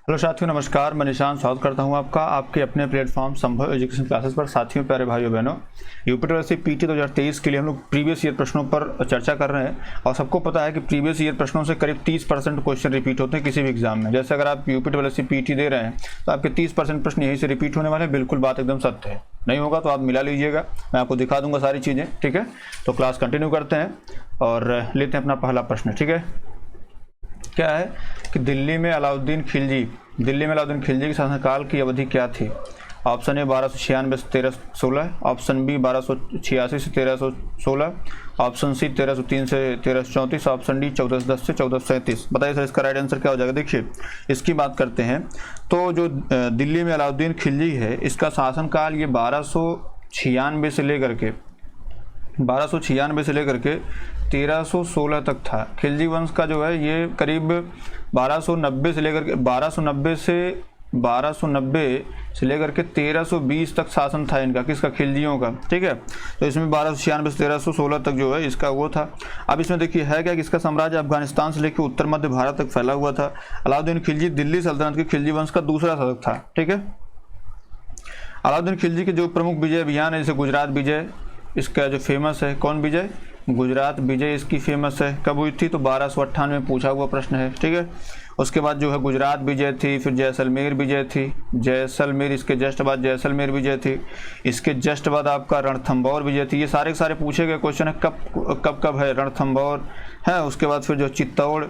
Hello साथियों, नमस्कार। मैं निशान स्वागत करता हूं आपका आपके अपने प्लेटफॉर्म संभव एजुकेशन क्लासेस पर। साथियों, प्यारे भाइयों बहनों, यूपी ट्वेल्थ पीटी 2023 के लिए हम लोग प्रीवियस ईयर प्रश्नों पर चर्चा कर रहे हैं। और सबको पता है कि प्रीवियस ईयर प्रश्नों से करीब 30% क्वेश्चन रिपीट होते हैं किसी भी एग्जाम में। जैसे अगर आप यूपी ट्वेल्थ पीटी दे रहे हैं तो आपके 30% प्रश्न यहीं से रिपीट होने वाले हैं। बिल्कुल बात एकदम सत्य है। नहीं होगा तो आप मिला लीजिएगा, मैं आपको दिखा दूंगा सारी चीज़ें। ठीक है, तो क्लास कंटिन्यू करते हैं और लेते हैं अपना पहला प्रश्न। ठीक है, क्या है कि दिल्ली में अलाउद्दीन खिलजी के शासनकाल की अवधि क्या थी? ऑप्शन ए 1296 से 1316, ऑप्शन बी 1286 से 1316, ऑप्शन सी 1303 से 1334, ऑप्शन डी 1410 से 1437। बताइए सर, इसका राइट आंसर क्या हो जाएगा? देखिए, इसकी बात करते हैं तो जो दिल्ली में अलाउद्दीन खिलजी है, इसका शासनकाल ये 1296 से लेकर के 1316 तक था। खिलजी वंश का जो है ये करीब 1290 से लेकर के 1320 तक शासन था इनका। किसका? खिलजियों का। ठीक है, तो इसमें 1296 से 1316 तक जो है इसका वो था। अब इसमें देखिए है क्या कि इसका साम्राज्य अफगानिस्तान से लेकर उत्तर मध्य भारत तक फैला हुआ था। अलाउद्दीन खिलजी दिल्ली सल्तनत के खिलजी वंश का दूसरा शासक था। ठीक है, अलाउद्दीन खिलजी के जो प्रमुख विजय अभियान है, जैसे गुजरात विजय इसका जो फेमस है, कौन विजय? गुजरात विजय इसकी फेमस है। कब हुई थी? तो 1298 में पूछा हुआ प्रश्न है। ठीक है, उसके बाद जो है गुजरात विजय थी, फिर जैसलमेर विजय थी, जैसलमेर, इसके जस्ट बाद जैसलमेर विजय थी, इसके जस्ट बाद आपका रणथंभौर विजय थी। ये सारे के सारे पूछे गए क्वेश्चन है। कब है रणथंभौर है। उसके बाद फिर जो चित्तौड़,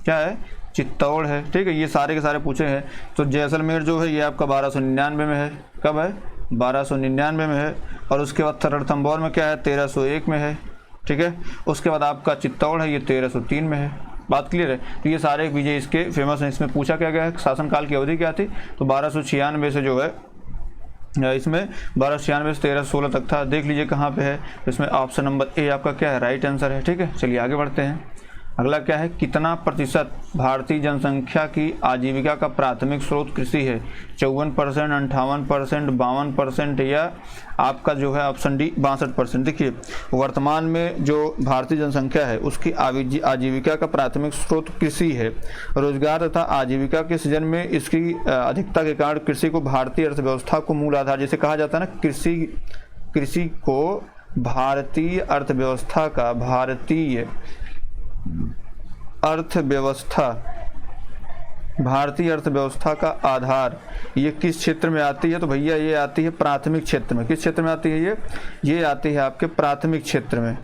क्या है? चित्तौड़ है। ठीक है, ये सारे के सारे पूछे हैं। तो जैसलमेर जो है ये आपका 1299 में है। कब है? 1299 में है। और उसके बाद रणथंभौर में क्या है? 1301 में है। ठीक है, उसके बाद आपका चित्तौड़ है, ये 1303 में है। बात क्लियर है? तो ये सारे विजय इसके फेमस हैं। इसमें पूछा क्या गया है? शासनकाल की अवधि क्या थी? तो 1296 से जो है इसमें 1296 से 1316 तक था। देख लीजिए कहाँ पे है। इसमें ऑप्शन नंबर ए आपका क्या है? राइट आंसर है। ठीक है, चलिए आगे बढ़ते हैं। अगला क्या है? कितना प्रतिशत भारतीय जनसंख्या की आजीविका का प्राथमिक स्रोत कृषि है? 54%, 58%, 52% या आपका जो है ऑप्शन डी 62%। देखिए, वर्तमान में जो भारतीय जनसंख्या है उसकी आजीविका का प्राथमिक स्रोत कृषि है। रोजगार तथा आजीविका के सृजन में इसकी अधिकता के कारण कृषि को भारतीय अर्थव्यवस्था को मूल आधार, जैसे कहा जाता है ना, कृषि को भारतीय अर्थव्यवस्था का भारतीय अर्थव्यवस्था का आधार ये किस क्षेत्र में आती है? तो भैया ये आती है प्राथमिक क्षेत्र में। किस क्षेत्र में आती है? ये आती है आपके प्राथमिक क्षेत्र में।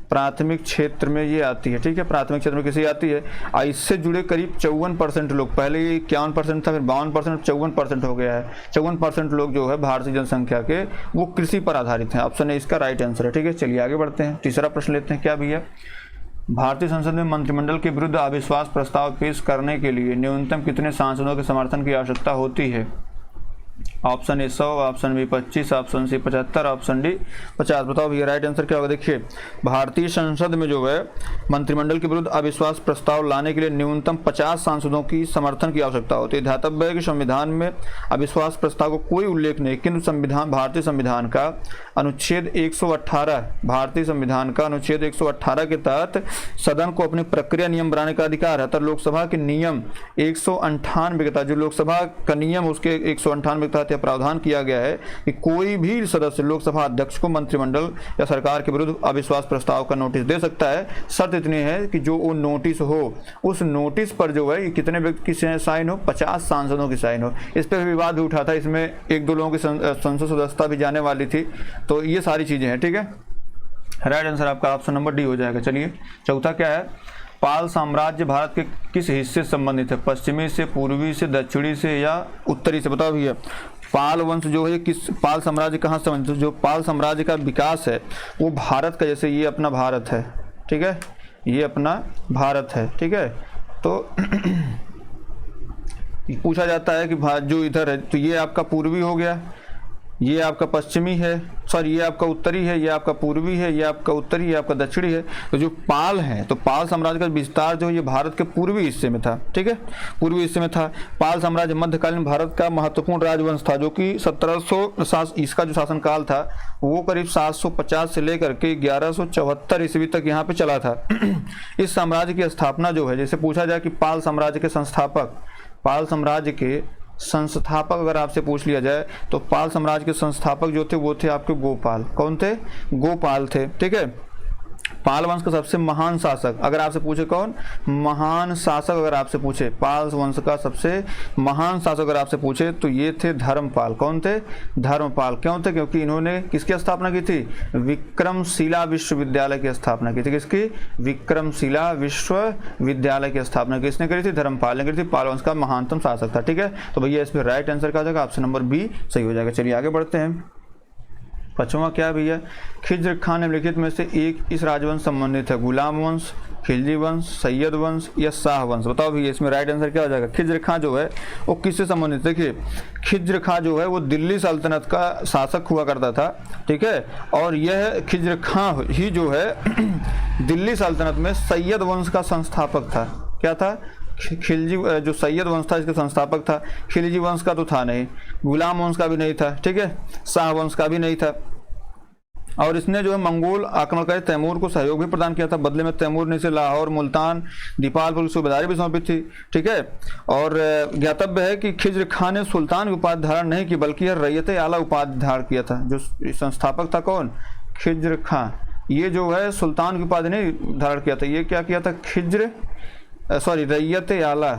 प्राथमिक क्षेत्र में ये आती है। ठीक है, प्राथमिक क्षेत्र में किसी आती है। इससे जुड़े करीब 54% लोग, पहले ये 51% था, फिर 52%, 54% हो गया है। 54% लोग जो है भारतीय जनसंख्या के वो कृषि पर आधारित हैं। ऑप्शन ए इसका राइट आंसर है। ठीक है, चलिए आगे बढ़ते हैं। तीसरा प्रश्न लेते हैं। क्या भैया? भारतीय संसद में मंत्रिमंडल के विरुद्ध अविश्वास प्रस्ताव पेश करने के लिए न्यूनतम कितने सांसदों के समर्थन की आवश्यकता होती है? Option A 100, option B 25, option C 75, option D 50। बताओ भैया राइट आंसर क्या होगा? देखिए, भारतीय संसद में जो है मंत्रिमंडल के विरुद्ध अविश्वास प्रस्ताव लाने के लिए न्यूनतम 50 सांसदों की समर्थन की आवश्यकता होती है। ध्यातव्य है कि संविधान में अविश्वास प्रस्ताव को कोई उल्लेख नहीं, किंतु भारतीय संविधान का अनुच्छेद 118 के तहत सदन को अपनी प्रक्रिया नियम बनाने का अधिकार है। तो लोकसभा के नियम 198 के तहत, जो लोकसभा का नियम उसके 198 के तहत यह प्रावधान किया गया है कि कोई भी सदस्य लोकसभा अध्यक्ष को मंत्रिमंडल या सरकार के विरुद्ध अविश्वास प्रस्ताव का नोटिस दे सकता है। शर्त इतनी है कि जो वो नोटिस हो, उस नोटिस पर जो है कितने व्यक्ति की साइन हो? 50 सांसदों की साइन हो। इस पर विवाद भी उठा था। इसमें 1-2 लोगों की संसद सदस्यता भी जाने वाली थी। तो ये सारी चीजें हैं। ठीक है, राइट आंसर आपका ऑप्शन नंबर डी हो जाएगा। चलिए, चौथा क्या है? पाल साम्राज्य भारत के किस हिस्से से संबंधित है? पश्चिमी से, पूर्वी से, दक्षिणी से या उत्तरी से? बताओ भैया, पाल वंश जो है किस, पाल साम्राज्य कहाँ से संबंधित? जो पाल साम्राज्य का विकास है वो भारत का, जैसे ये अपना भारत है। ठीक है, ये अपना भारत है। ठीक है, तो पूछा जाता है कि जो इधर है, तो ये आपका पूर्वी हो गया, ये आपका पश्चिमी है। सॉरी ये आपका उत्तरी है, ये आपका पूर्वी है, ये आपका उत्तरी, ये आपका दक्षिणी है। तो जो पाल है, तो पाल साम्राज्य का विस्तार जो है ये भारत के पूर्वी हिस्से में था, ठीक है, पूर्वी हिस्से में था। पाल साम्राज्य मध्यकालीन भारत का महत्वपूर्ण राजवंश था, जो कि 1700 इसका जो शासनकाल था वो करीब 750 से लेकर के 1174 ईस्वी तक यहाँ पे चला था। इस साम्राज्य की स्थापना जो है, जैसे पूछा जाए कि पाल साम्राज्य के संस्थापक, पाल साम्राज्य के संस्थापक अगर आपसे पूछ लिया जाए तो पाल साम्राज्य के संस्थापक जो थे वो थे आपके गोपाल। कौन थे? गोपाल थे, ठीक है। पाल वंश का सबसे महान शासक अगर आपसे पूछे, कौन महान शासक अगर आपसे पूछे, पाल वंश का सबसे महान शासक अगर आपसे पूछे तो ये थे धर्मपाल। कौन थे? धर्मपाल। क्यों थे? क्योंकि इन्होंने किसकी स्थापना की थी? विक्रमशिला विश्वविद्यालय की स्थापना की थी। किसकी? विक्रमशिला विश्वविद्यालय की स्थापना किसने करी थी? धर्मपाल ने करी थी। पाल वंश का महानतम शासक था, ठीक है। तो भैया इसमें राइट आंसर क्या हो जाएगा? ऑप्शन नंबर बी सही हो जाएगा। चलिए आगे बढ़ते हैं। पांचवा क्या भैया? खिज्र खान निम्नलिखित में से एक इस राजवंश संबंधित है। गुलाम वंश, खिलजी वंश, सैयद वंश या शाह वंश? बताओ भैया इसमें राइट आंसर क्या हो जाएगा? खिज्र खान जो है वो किससे संबंधित? देखिए खिज्र खान जो है वो दिल्ली सल्तनत का शासक हुआ करता था, ठीक है। और यह खिज्र खान ही जो है दिल्ली सल्तनत में सैयद वंश का संस्थापक था। क्या था? खिलजी जो सैयद वंश था इसका संस्थापक था। खिलजी वंश का तो था नहीं, गुलाम वंश का भी नहीं था, ठीक है, शाह वंश का भी नहीं था। और इसने जो है मंगोल आक्रमणकारी तैमूर को सहयोग भी प्रदान किया था। बदले में तैमूर ने इसे लाहौर, मुल्तान, दीपालपुर की सूबेदारी भी सौंपी थी, ठीक है। और ज्ञातव्य है कि खिज्र खान ने सुल्तान की उपाधि धारण नहीं की, बल्कि यह रैयत आला उपाधि धारण किया था। जो संस्थापक था कौन? खिज्र खान। ये जो है सुल्तान की उपाधि नहीं धारण किया था, ये क्या किया था? रैयत आला,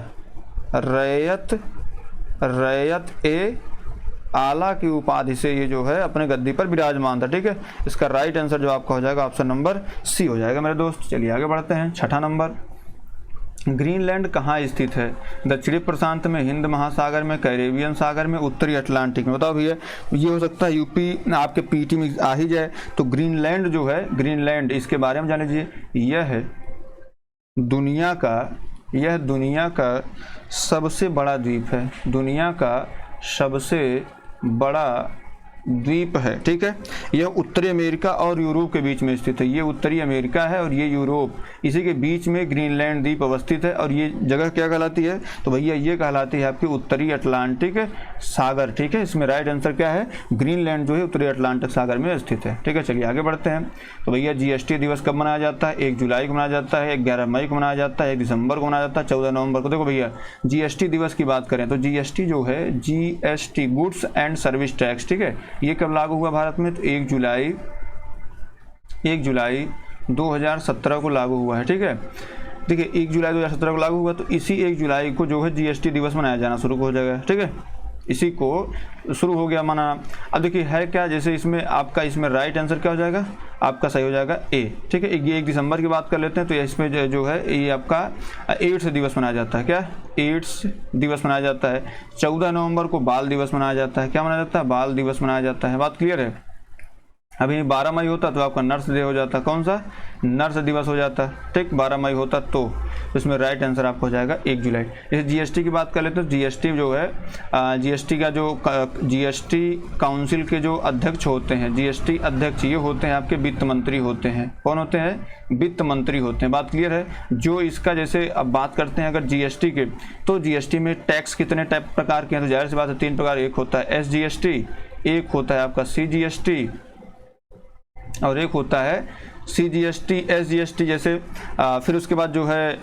रैयत ए आला की उपाधि से ये जो है अपने गद्दी पर विराजमान था, ठीक है। इसका राइट आंसर जो आपका हो जाएगा ऑप्शन नंबर सी हो जाएगा मेरे दोस्त। चलिए आगे बढ़ते हैं। छठा नंबर, ग्रीनलैंड कहाँ स्थित है? दक्षिणी प्रशांत में, हिंद महासागर में, कैरेबियन सागर में, उत्तरी अटलांटिक में? बताओ भैया। ये हो सकता है यूपी आपके पीटी में आ ही जाए। तो ग्रीनलैंड जो है, ग्रीनलैंड इसके बारे में जान लीजिए। यह दुनिया का सबसे बड़ा द्वीप है, दुनिया का सबसे बड़ा द्वीप है, ठीक है। यह उत्तरी अमेरिका और यूरोप के बीच में स्थित है। ये उत्तरी अमेरिका है और ये यूरोप, इसी के बीच में ग्रीनलैंड द्वीप अवस्थित है। और ये जगह क्या कहलाती है? तो भैया ये कहलाती है आपकी उत्तरी अटलांटिक सागर, ठीक है। इसमें राइट आंसर क्या है? ग्रीनलैंड जो है उत्तरी अटलांटिक सागर में स्थित है, ठीक है। चलिए आगे बढ़ते हैं। तो भैया जीएसटी दिवस कब मनाया जाता है? 1 जुलाई को मनाया जाता है, 11 मई को मनाया जाता है, 1 दिसंबर को मनाया जाता है, 14 नवंबर को। देखो भैया जीएसटी दिवस की बात करें तो जीएसटी जो है, GST goods and service tax, ठीक है, ये कब लागू हुआ भारत में? तो 1 जुलाई 2017 को लागू हुआ है, ठीक है। देखिए 1 जुलाई 2017 को लागू हुआ, तो इसी 1 जुलाई को जो है जीएसटी दिवस मनाया जाना शुरू हो जाएगा, ठीक है। इसी को शुरू हो गया मनाना। अब देखिए है क्या, जैसे इसमें आपका इसमें राइट आंसर क्या हो जाएगा? आपका सही हो जाएगा ए, ठीक है। ये 1 दिसंबर की बात कर लेते हैं तो इसमें जो है ये आपका एड्स दिवस मनाया जाता है। क्या? एड्स दिवस मनाया जाता है। 14 नवंबर को बाल दिवस मनाया जाता है। क्या मनाया जाता है? बाल दिवस मनाया जाता है। बात क्लियर है? अभी 12 मई होता तो आपका नर्स डे हो जाता। कौन सा? नर्स दिवस हो जाता, ठीक। 12 मई होता तो इसमें राइट आंसर आपको हो जाएगा 1 जुलाई। जैसे जीएसटी की बात कर लेते तो जीएसटी जो है, जीएसटी का जो जीएसटी काउंसिल के जो अध्यक्ष होते हैं, जीएसटी अध्यक्ष ये होते हैं आपके वित्त मंत्री होते हैं। कौन होते हैं? वित्त मंत्री होते हैं। बात क्लियर है? जो इसका जैसे अब बात करते हैं अगर जीएसटी के, तो जीएसटी में टैक्स कितने टाइप प्रकार के हैं? तो जाहिर सी बात है 3 प्रकार। एक होता है एसजीएसटी, एक होता है आपका सीजीएसटी और एक होता है सीजीएसटी, एसजीएसटी जैसे। फिर उसके बाद जो है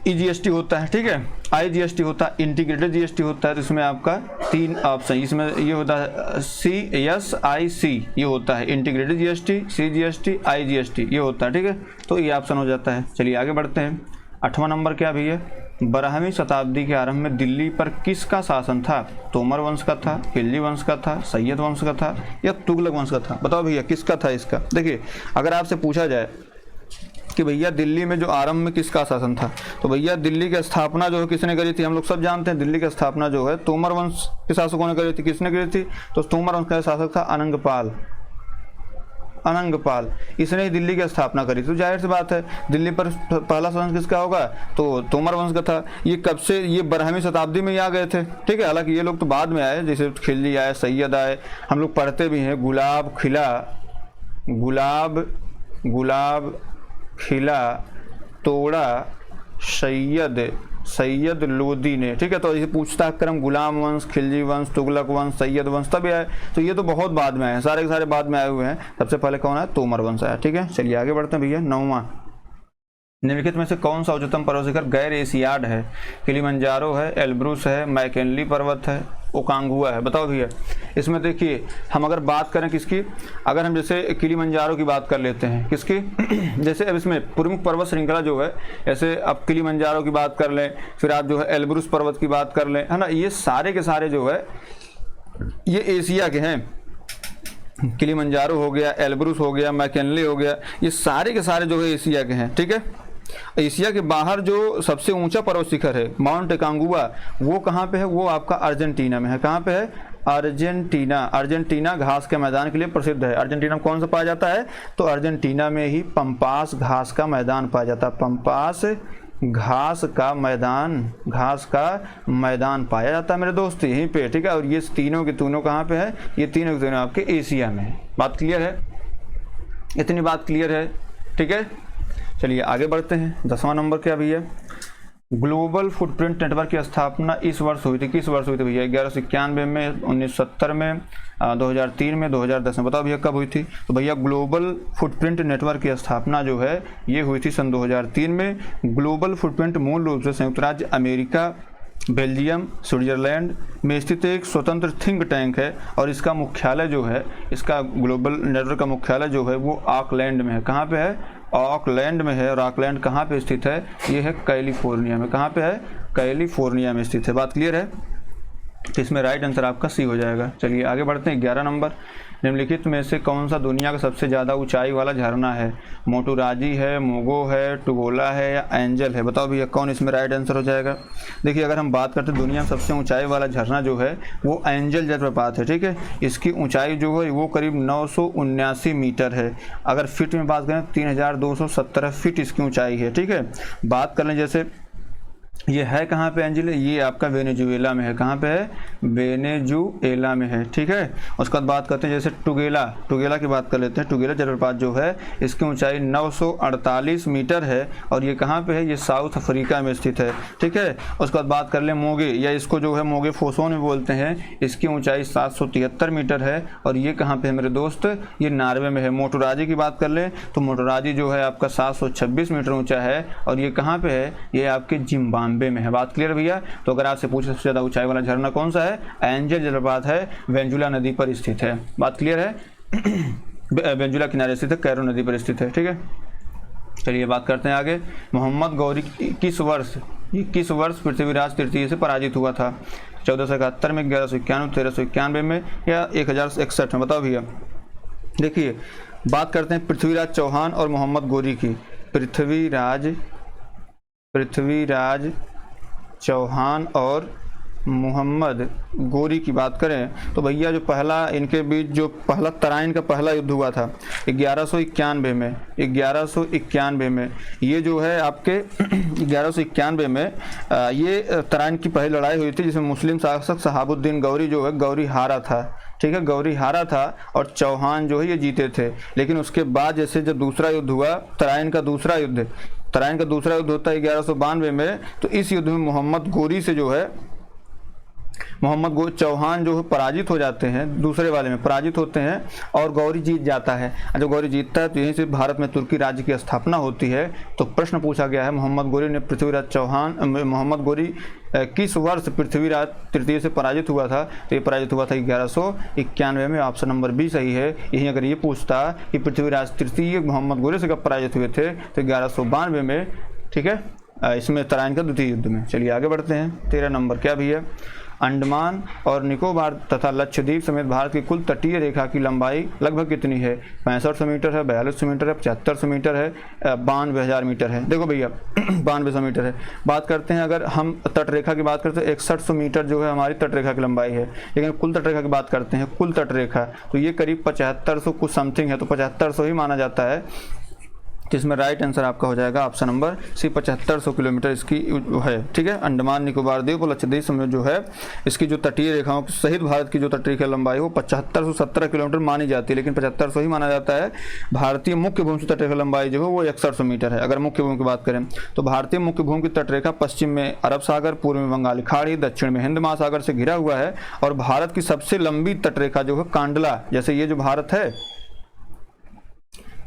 ईजीएसटी होता है, ठीक है। आईजीएसटी होता है, इंटीग्रेटेड जीएसटी होता है। तो इसमें आपका 3 ऑप्शन, इसमें ये होता है CSIC, ये होता है इंटीग्रेटेड जीएसटी, सीजीएसटी, आईजीएसटी ये होता है, ठीक है। तो ये ऑप्शन हो जाता है। चलिए आगे बढ़ते हैं। 8वां नंबर क्या भैया? 12वीं शताब्दी के आरंभ में दिल्ली पर किसका शासन था? तोमर वंश का था, खिलजी वंश का था, सैयद वंश का था या तुगलक वंश का था? बताओ भैया किसका था इसका? देखिए अगर आपसे पूछा जाए कि भैया दिल्ली में जो आरंभ में किसका शासन था, तो भैया दिल्ली की स्थापना जो है किसने करी थी? हम लोग सब जानते हैं दिल्ली की स्थापना जो है तोमर वंश के शासकों ने करी थी। किसने करी थी? तो तोमर वंश का शासक था अनंगपाल। अनंगपाल, इसने ही दिल्ली की स्थापना करी। तो जाहिर सी बात है दिल्ली पर पहला शासन किसका होगा, तो तोमर वंश का था। ये कब से, ये 12वीं शताब्दी में ही आ गए थे, ठीक है। हालांकि ये लोग तो बाद में आए, जैसे खिलजी आए, सैयद आए, हम लोग पढ़ते भी हैं गुलाब खिला तोड़ा सैयद लोदी ने, ठीक है। तो इसे पूछता क्रम गुलाम वंश, खिलजी वंश, तुगलक वंश, सैयद वंश तब आए। तो ये तो बहुत बाद में आए, सारे के सारे बाद में आए हुए हैं। सबसे पहले कौन आया, तोमर वंश आया, ठीक है। चलिए आगे बढ़ते हैं भैया। 9वां, निम्नलिखित में से कौन सा उच्चतम पर्वत शिखर गैर एशियाड है। किलिमंजारो है, एल्ब्रुस है, मैकेनली पर्वत है, ओकांगुआ है। बताओ भैया। इसमें देखिए हम अगर बात करें किसकी, अगर हम जैसे किलिमंजारो की बात कर लेते हैं, किसकी जैसे अब इसमें प्रमुख पर्वत श्रृंखला जो है, जैसे आप किलिमंजारो की बात कर लें, फिर आप जो है एल्ब्रुस पर्वत की बात कर लें, है ना। ये सारे के सारे जो है ये एशिया के हैं। किलिमंजारो हो गया, एल्ब्रुस हो गया, मैकेनली हो गया, ये सारे के सारे जो है एशिया के हैं, ठीक है। एशिया के बाहर जो सबसे ऊंचा पर्वत शिखर है माउंट एकांगुआ, वो कहाँ पे है, वो आपका अर्जेंटीना में है। कहाँ पे है, अर्जेंटीना घास के मैदान के लिए प्रसिद्ध है। अर्जेंटीना में कौन सा पाया जाता है, तो अर्जेंटीना में ही पंपास घास का मैदान पाया जाता है। पंपास घास का मैदान पाया जाता है मेरे दोस्त, यहीं पे, ठीक है। और ये तीनों के तीनों कहाँ पे है, ये तीनों के तीनों आपके एशिया में है। बात क्लियर है, इतनी बात क्लियर है, ठीक है। चलिए आगे बढ़ते हैं। 10वां नंबर क्या भैया, ग्लोबल फुटप्रिंट नेटवर्क की स्थापना इस वर्ष हुई थी। किस वर्ष हुई थी भैया, 1191 में, 1970 में, 2003 में, 2010 में। बताओ भैया कब हुई थी, तो भैया ग्लोबल फुटप्रिंट नेटवर्क की स्थापना जो है ये हुई थी सन 2003 में। ग्लोबल फुटप्रिंट मूल रूप से संयुक्त राज्य अमेरिका, बेल्जियम, स्विट्जरलैंड में स्थित एक स्वतंत्र थिंक टैंक है और इसका मुख्यालय जो है, इसका ग्लोबल नेटवर्क का मुख्यालय जो है वो ऑकलैंड में है। कहाँ पे है, ऑकलैंड में है। और ऑकलैंड कहाँ पे स्थित है, ये है कैलिफोर्निया में। कहाँ पे है, कैलिफोर्निया में स्थित है। बात क्लियर है, तो इसमें राइट आंसर आपका सी हो जाएगा। चलिए आगे बढ़ते हैं। 11 नंबर, निम्नलिखित में से कौन सा दुनिया का सबसे ज़्यादा ऊंचाई वाला झरना है। मोटुराजी है, मोगो है, टुगोला है या एंजल है। बताओ भैया कौन इसमें राइट आंसर हो जाएगा। देखिए अगर हम बात करते हैं दुनिया में सबसे ऊंचाई वाला झरना जो है वो एंजल जलप्रपात है, ठीक है। इसकी ऊंचाई जो है वो करीब 979 मीटर है। अगर फीट में बात करें 3217 फीट इसकी ऊंचाई है, ठीक है। बात कर लें जैसे ये है कहाँ पे एंजिल, ये आपका वेनेजुएला में है। कहाँ पे है, वेनेजुएला में है, ठीक है। उसके बाद बात करते हैं जैसे टुगेला की बात कर लेते हैं। टुगेला जलप्रपात जो है इसकी ऊंचाई 948 मीटर है और ये कहाँ पे है, ये साउथ अफ्रीका में स्थित है, ठीक है। उसके बाद बात कर लें मोगे, या इसको जो है मोगे फोसोन में बोलते हैं, इसकी ऊंचाई 773 मीटर है और ये कहाँ पे है मेरे दोस्त, ये नॉर्वे में है। मोटुराजी की बात कर लें तो मोटुराजी जो है आपका 726 मीटर ऊँचा है और ये कहाँ पे है, ये आपके जिम्बाब्वे में है। बात क्लियर भैया। तो अगर आपसे पूछे सबसे ज्यादा ऊंचाई वाला झरना कौन सा है, एंजल जलप्रपात है, वेंजुला नदी पर स्थित है। बात क्लियर है वेंजुला किनारे स्थित है, कैरो नदी पर स्थित है, ठीक है। चलिए बात करते हैं आगे। मोहम्मद गौरी किस वर्ष पृथ्वीराज तृतीय से पराजित हुआ था। 1471 में, 1191, 1391 में या 1061 में। बताओ भैया। देखिए बात करते हैं पृथ्वीराज चौहान और मोहम्मद गौरी की। पृथ्वीराज चौहान और मोहम्मद गौरी की बात करें तो भैया जो पहला इनके बीच जो पहला तराइन का पहला युद्ध हुआ था 1191 में, 1191 में ये जो है आपके 1191 में ये तराइन की पहली लड़ाई हुई थी जिसमें मुस्लिम शासक शहाबुद्दीन गौरी जो है गौरी हारा था, ठीक है। गौरी हारा था और चौहान जो है ये जीते थे। लेकिन उसके बाद जैसे जब दूसरा युद्ध हुआ, तराइन का दूसरा युद्ध होता है 1192 में, तो इस युद्ध में मोहम्मद गौरी से जो है चौहान जो है पराजित हो जाते हैं, दूसरे वाले में पराजित होते हैं और गौरी जीत जाता है। जब गौरी जीतता है तो यहीं से भारत में तुर्की राज्य की स्थापना होती है। तो प्रश्न पूछा गया है मोहम्मद गौरी किस वर्ष पृथ्वीराज तृतीय से पराजित हुआ था। तो ये पराजित हुआ था 1191 में। ऑप्शन नंबर बी सही है। यहीं अगर ये पूछता कि पृथ्वीराज तृतीय मोहम्मद गौरी से कब पराजित हुए थे तो 1192 में, ठीक है, इसमें तराइन का द्वितीय युद्ध में। चलिए आगे बढ़ते हैं। 13 नंबर क्या भैया, अंडमान और निकोबार तथा लक्षद्वीप समेत भारत की कुल तटीय रेखा की लंबाई लगभग कितनी है? 6500 मीटर है, 4200 मीटर है, 7500 मीटर है, 92,000 मीटर है। देखो भैया 9200 मीटर है। बात करते हैं अगर हम तट रेखा की बात करते हैं 6100 मीटर जो है हमारी तट रेखा की लंबाई है, लेकिन कुल तट रेखा की बात करते हैं, कुल तट रेखा तो ये करीब 7500 कुछ समथिंग है, तो 7500 ही माना जाता है। जिसमें राइट आंसर आपका हो जाएगा ऑप्शन नंबर सी, 7500 किलोमीटर इसकी है। ठीक है, अंडमान निकोबार द्वीप और लक्षद्वीप समेत जो है इसकी जो तटीय रेखाओं सहित भारत की जो तटीय रेखा लंबाई वो 7517 किलोमीटर मानी जाती है, लेकिन 7500 ही माना जाता है। भारतीय मुख्य भूमि की तटरेखा लंबाई जो है वो 6100 मीटर है। अगर मुख्य भूमि की बात करें तो भारतीय मुख्य भूमि की तटरेखा पश्चिम में अरब सागर, पूर्व में बंगाली खाड़ी, दक्षिण में हिंद महासागर से घिरा हुआ है। और भारत की सबसे लंबी तटरेखा जो है कांडला, जैसे ये जो भारत है,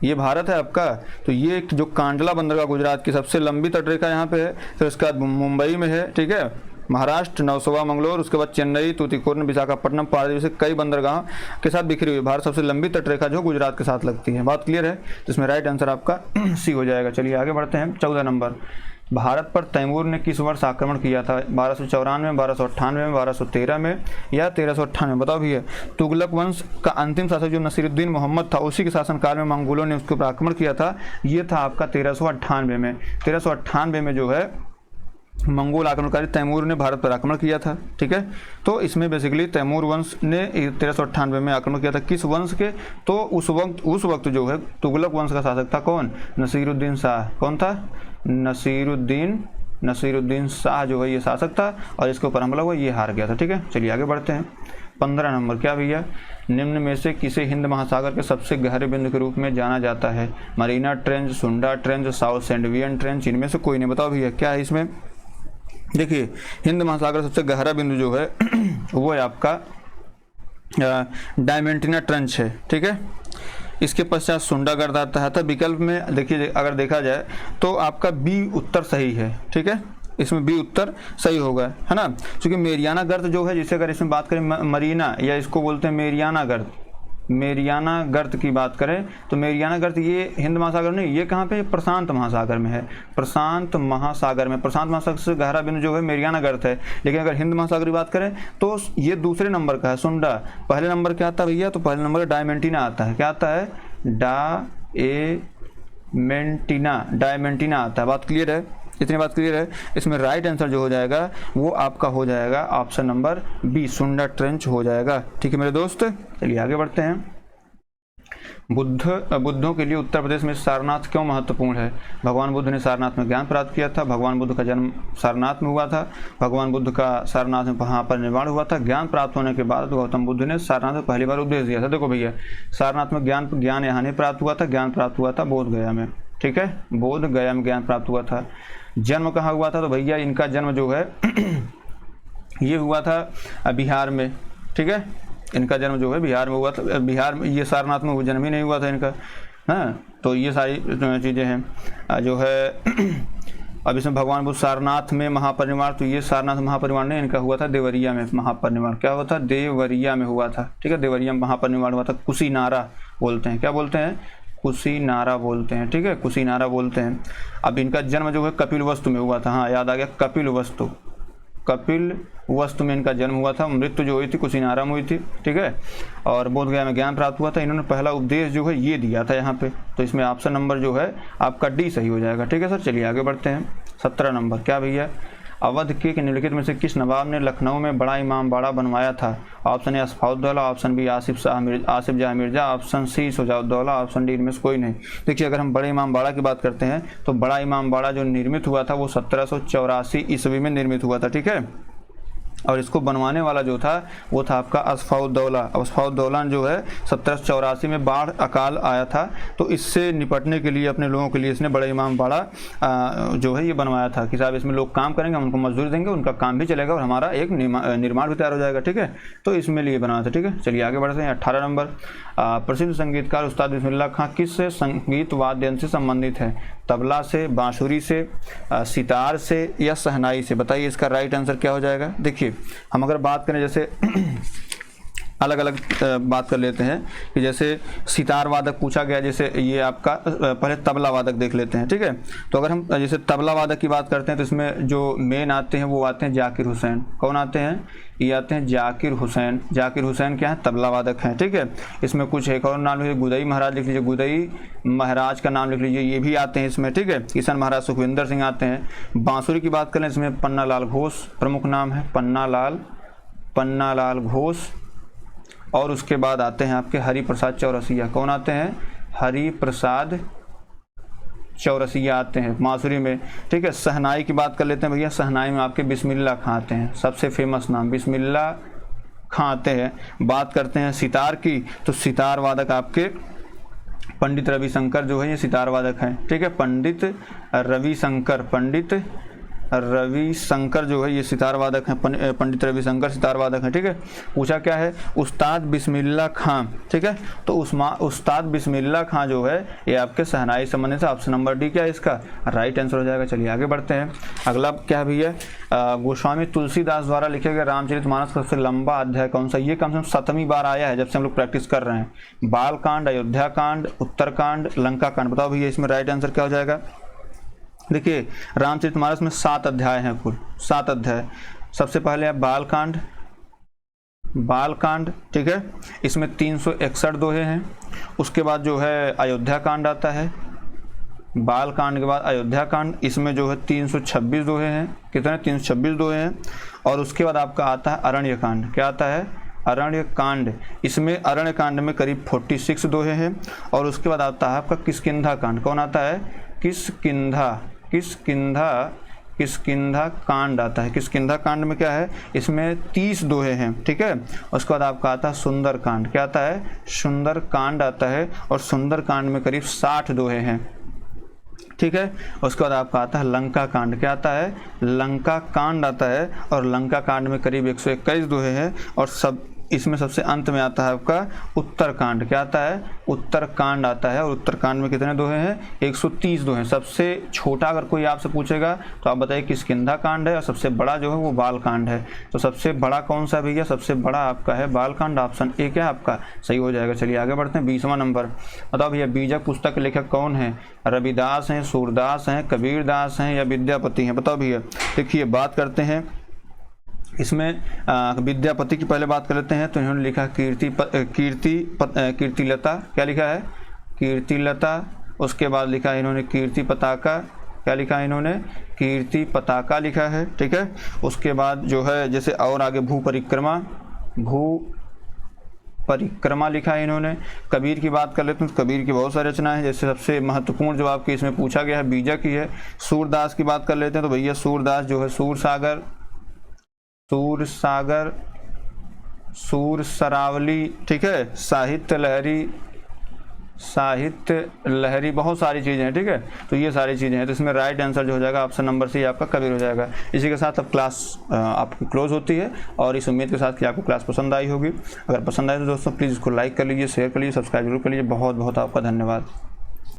ये भारत है आपका, तो ये जो कांडला बंदरगाह गुजरात की सबसे लंबी तटरेखा यहाँ पे है। फिर उसके बाद मुंबई में है, ठीक है, महाराष्ट्र, नौसवा मंगलोर, उसके बाद चेन्नई, तूतीकोरिन, विशाखापट्टनम, पारादीप से कई बंदरगाह के साथ बिखरी हुई भारत सबसे लंबी तटरेखा जो गुजरात के साथ लगती है। बात क्लियर है? तो इसमें राइट आंसर आपका सी हो जाएगा। चलिए आगे बढ़ते हैं। 14 नंबर, भारत पर तैमूर ने किस वर्ष आक्रमण किया था? 1294 में, 1298 में, 1213 में या 1398 में? बताओ भैया। तुगलक वंश का अंतिम शासक जो नसीरुद्दीन मोहम्मद था, उसी के शासनकाल में मंगोलों ने उसके ऊपर आक्रमण किया था। ये था आपका 1398 में। 1398 में जो है मंगोल आक्रमणकारी तैमूर ने भारत पर आक्रमण किया था। ठीक है, तो इसमें बेसिकली तैमूर वंश ने 1398 में आक्रमण किया था। किस वंश के? तो उस वक्त जो है तुगलक वंश का शासक था कौन? नसीरुद्दीन शाह। कौन था? नसीरुद्दीन शाह जो है ये शासक था, और इसके ऊपर हमला हुआ, ये हार गया था। ठीक है, चलिए आगे बढ़ते हैं। 15 नंबर, क्या भैया? निम्न में से किसे हिंद महासागर के सबसे गहरे बिंदु के रूप में जाना जाता है? Mariana trench, Sunda trench, South Sandwich trench, इनमें से कोई नहीं। बताओ भैया क्या है इसमें? देखिए, हिंद महासागर सबसे गहरा बिंदु जो है वो है आपका डायमेंटिना ट्रेंच है। ठीक है, इसके पश्चात सुंडा गर्त आता है। तो विकल्प में देखिए, अगर देखा जाए तो आपका बी उत्तर सही है। ठीक है, इसमें बी उत्तर सही होगा, है ना, क्योंकि मेरियाना गर्त जो है, जिसे अगर इसमें बात करें मरीना, या इसको बोलते हैं मेरियाना गर्त, मेरियाना गर्त की बात करें तो मेरियाना गर्त ये हिंद महासागर नहीं, ये कहाँ पे? प्रशांत महासागर में है। प्रशांत महासागर में, प्रशांत महासागर से गहरा बिंदु जो है मेरियाना गर्त है। लेकिन अगर हिंद महासागर की बात करें तो ये दूसरे नंबर का है सुंडा। पहले नंबर क्या आता है भैया? तो पहले नंबर डायमेंटिना आता है। क्या आता है? डायमेंटिना आता है। बात क्लियर है? इतनी बात क्लियर है? इसमें राइट आंसर जो हो जाएगा वो आपका हो जाएगा option number B, Sunda trench हो जाएगा। ठीक है मेरे दोस्त, चलिए आगे बढ़ते हैं। बुद्धों के लिए उत्तर प्रदेश में सारनाथ क्यों महत्वपूर्ण है? भगवान बुद्ध ने सारनाथ में ज्ञान प्राप्त किया था। भगवान बुद्ध का जन्म सारनाथ में हुआ था। भगवान बुद्ध का सारनाथ में वहाँ पर निर्माण हुआ था। ज्ञान प्राप्त होने के बाद गौतम बुद्ध ने सारनाथ में पहली बार उपदेश दिया था। देखो भैया, सारनाथ में ज्ञान यहाँ नहीं प्राप्त हुआ था, ज्ञान प्राप्त हुआ था बोध गया में। ठीक है, बोध गया में ज्ञान प्राप्त हुआ था। जन्म कहाँ हुआ था? तो भैया इनका जन्म जो है ये हुआ था बिहार में। ठीक है, इनका जन्म जो है बिहार में हुआ था। बिहार में, ये सारनाथ में जन्म ही नहीं हुआ था इनका। हाँ, तो ये सारी चीज़ें हैं जो है। अब इसमें भगवान बुद्ध सारनाथ में महापरिनिर्वाण, तो ये सारनाथ महापरिनिर्वाण नहीं, इनका हुआ था देवरिया में महापरिनिर्वाण। क्या हुआ था? देवरिया में हुआ था। ठीक है, देवरिया में महापरिनिर्वाण हुआ था। कुशीनारा बोलते हैं। क्या बोलते हैं? कुशीनारा बोलते हैं। ठीक है, कुशीनारा बोलते हैं। अब इनका जन्म जो है कपिलवस्तु में हुआ था। हाँ, याद आ गया, कपिलवस्तु में इनका जन्म हुआ था। मृत्यु जो हुई थी कुशीनारा में हुई थी। ठीक है, और बोधगया में ज्ञान प्राप्त हुआ था। इन्होंने पहला उपदेश जो है ये दिया था यहाँ पे, तो इसमें ऑप्शन नंबर जो है आपका डी सही हो जाएगा। ठीक है सर, चलिए आगे बढ़ते हैं। 17 नंबर, क्या भैया? अवध के निम्नलिखित में से किस नवाब ने लखनऊ में बड़ा इमामबाड़ा बनवाया था? Option A Asafuddaula, option B Asif Jahan Mirza, option C Shujauddaula, option D इनमें से कोई नहीं। देखिए, अगर हम बड़े इमामबाड़ा की बात करते हैं तो बड़ा इमामबाड़ा जो निर्मित हुआ था वो 1784 ईस्वी में निर्मित हुआ था। ठीक है, और इसको बनवाने वाला जो था वो था आपका असफाउद्दौला। असफाउद्दौला जो है 1784 में बाढ़ अकाल आया था, तो इससे निपटने के लिए अपने लोगों के लिए इसने बड़ा इमामबाड़ा जो है ये बनवाया था कि साहब इसमें लोग काम करेंगे, हम उनको मजदूरी देंगे, उनका काम भी चलेगा और हमारा एक निर्माण भी तैयार हो जाएगा। ठीक है, तो इसमें लिए बनाया था। ठीक है, चलिए आगे बढ़ते हैं। 18 नंबर, प्रसिद्ध संगीतकार उस्ताद बिस्मिल्लाह खां किस संगीत वाद्य यंत्र से संबंधित है? तबला से, बांसुरी से, सितार से या शहनाई से? बताइए इसका राइट आंसर क्या हो जाएगा। देखिए, हम अगर बात करें जैसे अलग अलग बात कर लेते हैं कि जैसे सितार वादक पूछा गया, जैसे ये आपका पहले तबला वादक देख लेते हैं, ठीक है। तो अगर हम जैसे तबला वादक की बात करते हैं तो इसमें जो मेन आते हैं वो आते हैं जाकिर हुसैन। कौन आते हैं? ये आते हैं जाकिर हुसैन। जाकिर हुसैन क्या है? तबला वादक हैं, ठीक है। इसमें कुछ एक और नाम लिख लीजिए, गुदई महाराज लिख लीजिए, गुदई महाराज का नाम लिख लीजिए, ये भी आते हैं इसमें, ठीक है। किशन महाराज, सुखविंदर सिंह आते हैं। बांसुरी की बात करें इसमें पन्नालाल घोष प्रमुख नाम है, पन्नालाल घोष। और उसके बाद आते हैं आपके हरिप्रसाद चौरसिया। कौन आते हैं? हरिप्रसाद चौरसिया आते हैं बांसुरी में, ठीक है। शहनाई की बात कर लेते हैं भैया। शहनाई में आपके बिस्मिल्लाह खां आते हैं, सबसे फेमस नाम बिस्मिल्लाह खां आते हैं। बात करते हैं सितार की, तो सितार वादक आपके पंडित रविशंकर जो है ये सितार वादक हैं, ठीक है। पंडित रविशंकर जो है ये सितार वादक हैं, पंडित रविशंकर सितार वादक हैं, ठीक है। पूछा क्या है? उस्ताद बिस्मिल्लाह खां, ठीक है। तो उस्ताद बिस्मिल्लाह खां जो है ये आपके शहनाई संबंधित है। ऑप्शन नंबर डी क्या है इसका? राइट आंसर हो जाएगा। चलिए आगे बढ़ते हैं। अगला क्या भैया? गोस्वामी तुलसीदास द्वारा लिखे गए रामचरितमानस का सबसे लंबा अध्याय कौन सा? ये कम से कम 7वीं बार आया है जब से हम लोग प्रैक्टिस कर रहे हैं। बालकांड, अयोध्याकांड, उत्तरकांड, लंकाकांड। बताओ भैया इसमें राइट आंसर क्या हो जाएगा? देखिए रामचरितमानस में 7 अध्याय हैं, कुल 7 अध्याय। सबसे पहले है बालकांड, ठीक है। इसमें 361 दोहे हैं। उसके बाद जो है अयोध्या कांड आता है। बालकांड के बाद अयोध्या कांड, इसमें जो है 326 दोहे हैं। कितने? 326 दोहे हैं। और उसके बाद आपका आता है अरण्य कांड। क्या आता है? अरण्य कांड। इसमें अरण्य कांड में करीब 46 दोहे हैं। और उसके बाद आता है आपका किष्किंधा कांड। कौन आता है? किष्किंधा कांड आता है। किष्किंधा कांड में क्या है? इसमें 30 दोहे हैं, ठीक है। उसके बाद आपका आता है सुंदर कांड। क्या आता है? सुंदर कांड आता है। और सुंदर कांड में करीब 60 दोहे हैं, ठीक है। उसके बाद आपका आता है लंका कांड। क्या आता है? लंका कांड आता है। और लंका कांड में करीब 121 दोहे हैं। और सब इसमें सबसे अंत में आता है आपका उत्तरकांड। क्या आता है? उत्तरकांड आता है। और उत्तरकांड में कितने दोहे हैं? 130 दोहे हैं। सबसे छोटा अगर कोई आपसे पूछेगा तो आप बताइए किष्किंधा कांड है, और सबसे बड़ा जो है वो बालकांड है। तो सबसे बड़ा कौन सा भैया? सबसे बड़ा आपका है बालकांड। ऑप्शन ए क्या है आपका? सही हो जाएगा। चलिए आगे बढ़ते हैं। 20वां नंबर बताओ भैया, बीजक पुस्तक के लेखक कौन है? रविदास हैं, सूरदास हैं, कबीरदास हैं या विद्यापति हैं? बताओ भैया। देखिए बात करते हैं इसमें विद्यापति की पहले बात कर लेते हैं। तो इन्होंने लिखा कीर्तिलता। क्या लिखा है? कीर्तिलता। उसके बाद लिखा है इन्होंने कीर्ति पताका। क्या लिखा है इन्होंने? कीर्ति पताका लिखा है, ठीक है। उसके बाद जो है जैसे और आगे भू परिक्रमा लिखा है इन्होंने। कबीर की बात कर लेते हैं तो कबीर की बहुत सारी रचनाएं हैं। जैसे सबसे महत्वपूर्ण जो आपके इसमें पूछा गया है बीजक ही है। सूरदास की बात कर लेते हैं तो भैया सूरदास जो है सूर सरावली, ठीक है। साहित्य लहरी, बहुत सारी चीज़ें हैं, ठीक है। तो ये सारी चीज़ें हैं। तो इसमें राइट आंसर जो हो जाएगा ऑप्शन नंबर सी आपका कबीर हो जाएगा। इसी के साथ अब क्लास आपकी क्लोज होती है, और इस उम्मीद के साथ कि आपको क्लास पसंद आई होगी। अगर पसंद आए तो दोस्तों प्लीज़ इसको लाइक कर लीजिए, शेयर कर लीजिए, सब्सक्राइब जरूर कर लीजिए। बहुत बहुत आपका धन्यवाद।